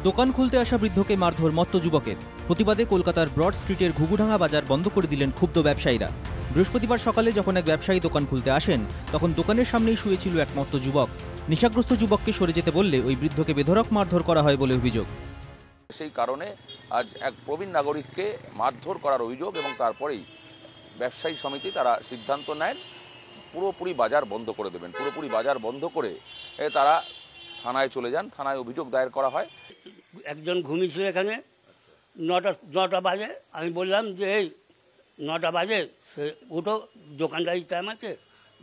দোকান খুলতে আসা বৃদ্ধকে মারধর মত্ত যুবকের। প্রতিবাদে কলকাতার ব্রড স্ট্রিটের ঘুঘুডাঙ্গা বাজার বন্ধ করে দিলেন ক্ষুব্ধ ব্যবসায়ীরা। বৃহস্পতিবার সকালে যখন এক ব্যবসায়ী দোকান খুলতে আসেন, তখন দোকানের সামনেই শুয়েছিল এক মত্ত যুবক। নেশাগ্রস্ত যুবককে সরে যেতে বললে ওই বৃদ্ধকে বেধড়ক মারধর করা হয় বলে অভিযোগ। সেই কারণে আজ এক প্রবীণ নাগরিককে মারধর করার অভিযোগ এবং তারপরেই ব্যবসায়ী সমিতি তারা সিদ্ধান্ত নেন পুরোপুরি বাজার বন্ধ করে দেবেন। পুরোপুরি বাজার বন্ধ করে তারা থানায় চলে যান। থানায় অভিযোগ দায়ের করা হয়। একজন ঘুমিয়েছিল এখানে, নটা বাজে। আমি বললাম যে এই 9টা বাজে, সে উঠো, দোকানদারির টাইম আছে,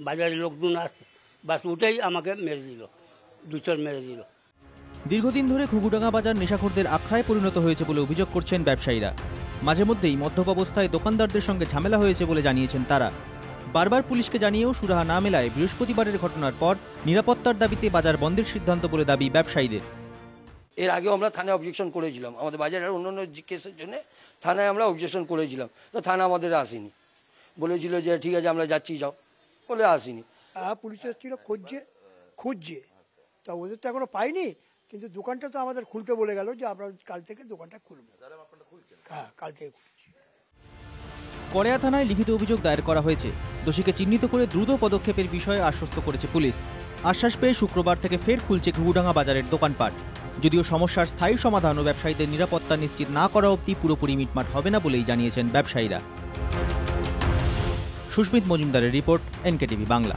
বাজারে লোকজন আসছে। বাস উঠেই আমাকে মেরে দিল, 2 চড় মেরে দিল। দীর্ঘদিন ধরে ঘুঘুডাঙ্গা বাজার নেশাখোরদের আখড়ায় পরিণত হয়েছে বলে অভিযোগ করছেন ব্যবসায়ীরা। মাঝে মধ্যেই মদ্যপ অবস্থায় দোকানদারদের সঙ্গে ঝামেলা হয়েছে বলে জানিয়েছেন তারা। বারবার পুলিশকে জানিয়েও সুরাহা না মেলায় বৃহস্পতিবারের ঘটনার পর নিরাপত্তার দাবিতে বাজার বন্ধের সিদ্ধান্ত বলে দাবি ব্যবসায়ীদের। এর আগেও আমরা থানায় অবজেকশন করেছিলাম, আমাদের বাজারের অন্যান্য কেসের জন্য থানায় আমরা অবজেকশন করেছিলাম। তো থানা আমাদের আসেনি, বলেছিল যে ঠিক আছে আমরা যাচ্ছি, যাও বলে আসেনি। পুলিশ এসেছিল, খুঁজছে, তা ওদের তো এখনো পাইনি। কিন্তু দোকানটা তো আমাদের খুলতে বলে গেল যে আমরা কাল থেকে দোকানটা খুলবো। হ্যাঁ, কাল থেকে খুলছি। কড়েয়া থানায় লিখিত অভিযোগ দায়ের করা হয়েছে। দোষীকে চিহ্নিত করে দ্রুত পদক্ষেপের বিষয়ে আশ্বস্ত করেছে পুলিশ। আশ্বাস পেয়ে শুক্রবার থেকে ফের খুলছে ঘুঘুডাঙ্গা বাজারের দোকানপাট। যদিও সমস্যার স্থায়ী সমাধান ও ব্যবসায়ীদের নিরাপত্তা নিশ্চিত না করা অবধি পুরোপুরি মিটমাট হবে না বলেই জানিয়েছেন ব্যবসায়ীরা। সুস্মিত মজুমদারের রিপোর্ট, NKTV বাংলা।